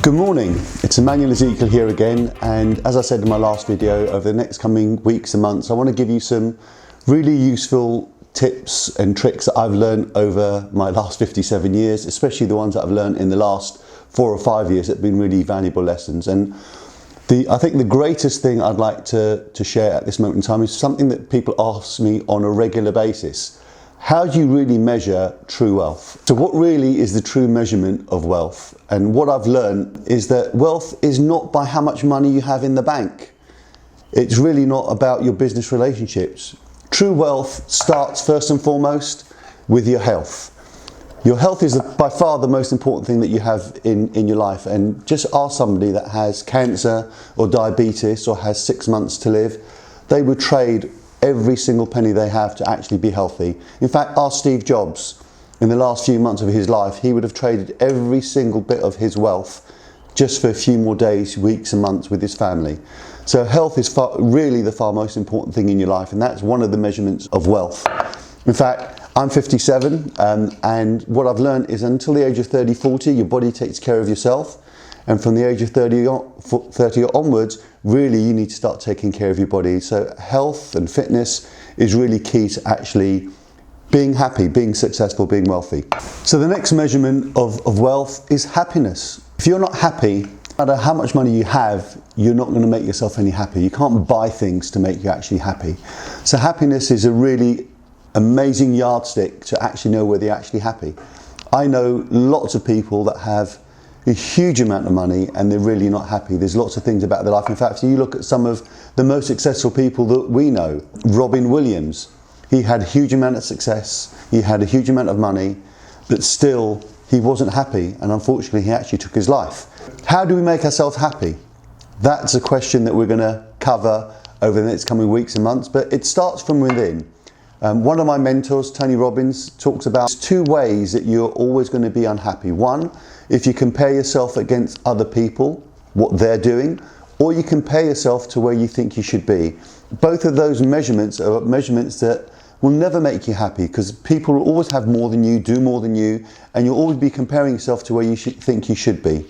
Good morning, it's Emmanuel Ezekiel here again, and as I said in my last video, over the next coming weeks and months I want to give you some really useful tips and tricks that I've learned over my last 57 years, especially the ones that I've learned in the last 4 or 5 years that have been really valuable lessons. And I think the greatest thing I'd like to share at this moment in time is something that people ask me on a regular basis. How do you really measure true wealth? So what really is the true measurement of wealth? And what I've learned is that wealth is not by how much money you have in the bank. It's really not about your business relationships. True wealth starts first and foremost with your health. Your health is by far the most important thing that you have in your life. And just ask somebody that has cancer or diabetes or has 6 months to live, they would trade every single penny they have to actually be healthy. In fact, ask Steve Jobs. In the last few months of his life, he would have traded every single bit of his wealth just for a few more days, weeks and months with his family. So health is really the far most important thing in your life, and that's one of the measurements of wealth. In fact, I'm 57, and what I've learned is until the age of 30, 40, your body takes care of yourself. And from the age of 30 onwards, really you need to start taking care of your body. So health and fitness is really key to actually being happy, being successful, being wealthy. So the next measurement of wealth is happiness. If you're not happy, no matter how much money you have, you're not going to make yourself any happy. You can't buy things to make you actually happy. So happiness is a really amazing yardstick to actually know whether you're actually happy. I know lots of people that have a huge amount of money and they're really not happy. There's lots of things about their life. In fact, if you look at some of the most successful people that we know, Robin Williams, he had a huge amount of success, he had a huge amount of money, but still he wasn't happy, and unfortunately he actually took his life. How do we make ourselves happy? That's a question that we're going to cover over the next coming weeks and months, but it starts from within. One of my mentors, Tony Robbins, talks about 2 ways that you're always going to be unhappy. One, if you compare yourself against other people, what they're doing, or you compare yourself to where you think you should be. Both of those measurements are measurements that will never make you happy, because people will always have more than you, do more than you, and you'll always be comparing yourself to where you think you should be.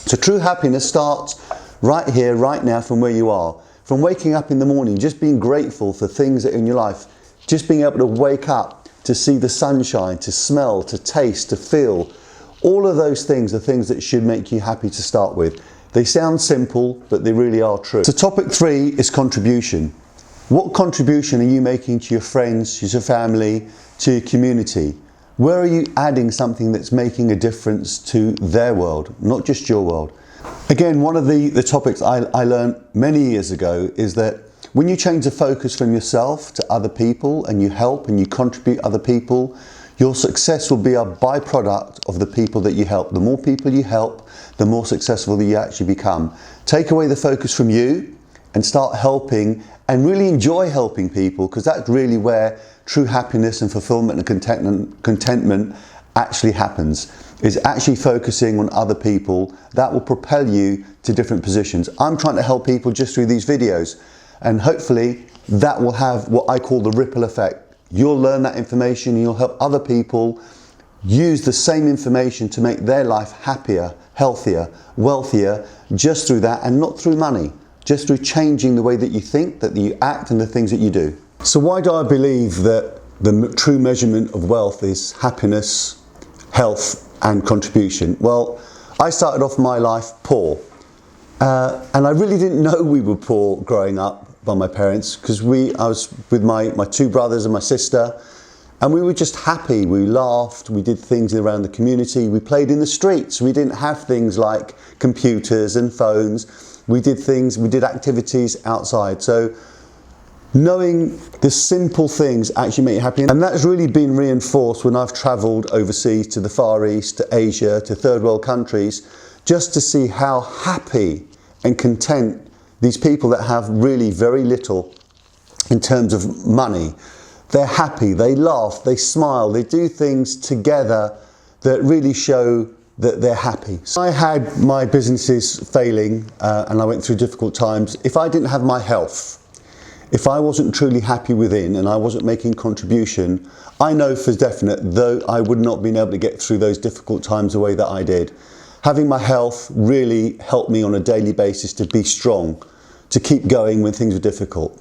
So true happiness starts right here, right now, from where you are. From waking up in the morning, just being grateful for things that are in your life. Just being able to wake up, to see the sunshine, to smell, to taste, to feel. All of those things are things that should make you happy to start with. They sound simple, but they really are true. So topic 3 is contribution. What contribution are you making to your friends, to your family, to your community? Where are you adding something that's making a difference to their world, not just your world? Again, one of the topics I learned many years ago is that when you change the focus from yourself to other people and you help and you contribute other people, your success will be a byproduct of the people that you help. The more people you help, the more successful that you actually become. Take away the focus from you and start helping, and really enjoy helping people, because that's really where true happiness and fulfillment and contentment actually happens. Is actually focusing on other people. That will propel you to different positions. I'm trying to help people just through these videos, and hopefully that will have what I call the ripple effect. You'll learn that information and you'll help other people use the same information to make their life happier, healthier, wealthier, just through that, and not through money, just through changing the way that you think, that you act, and the things that you do. So why do I believe that the true measurement of wealth is happiness, health and contribution? Well, I started off my life poor, and I really didn't know we were poor growing up by my parents, because I was with my 2 brothers and my sister, and we were just happy. We laughed, we did things around the community, we played in the streets. We didn't have things like computers and phones. We did activities outside. So knowing the simple things actually make you happy, and that's really been reinforced when I've travelled overseas to the Far East, to Asia, to third world countries, just to see how happy and content these people that have really very little in terms of money. They're happy, they laugh, they smile, they do things together that really show that they're happy. So I had my businesses failing and I went through difficult times. If I didn't have my health, if I wasn't truly happy within and I wasn't making contribution, I know for definite, though I would not have been able to get through those difficult times the way that I did. Having my health really helped me on a daily basis to be strong, to keep going when things were difficult.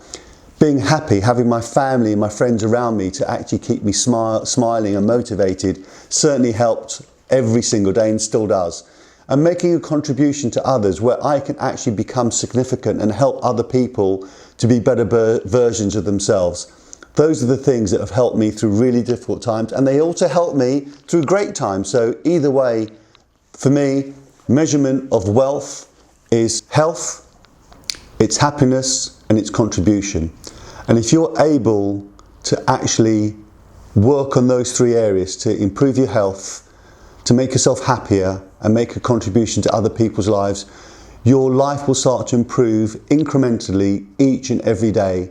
Being happy, having my family and my friends around me to actually keep me smiling and motivated certainly helped every single day and still does. And making a contribution to others where I can actually become significant and help other people to be better versions of themselves. Those are the things that have helped me through really difficult times, and they also help me through great times. So either way, for me, measurement of wealth is health, it's happiness, and it's contribution. And if you're able to actually work on those three areas to improve your health, to make yourself happier and make a contribution to other people's lives, your life will start to improve incrementally each and every day.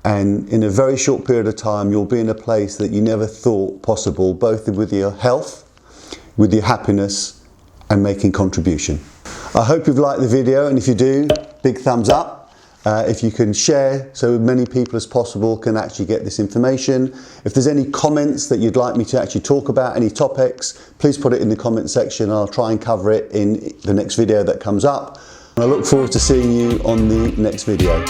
And in a very short period of time, you'll be in a place that you never thought possible, both with your health, with your happiness, and making contribution. I hope you've liked the video, and if you do, big thumbs up. If you can share so many people as possible can actually get this information. If there's any comments that you'd like me to actually talk about, any topics, please put it in the comment section. I'll try and cover it in the next video that comes up. And I look forward to seeing you on the next video.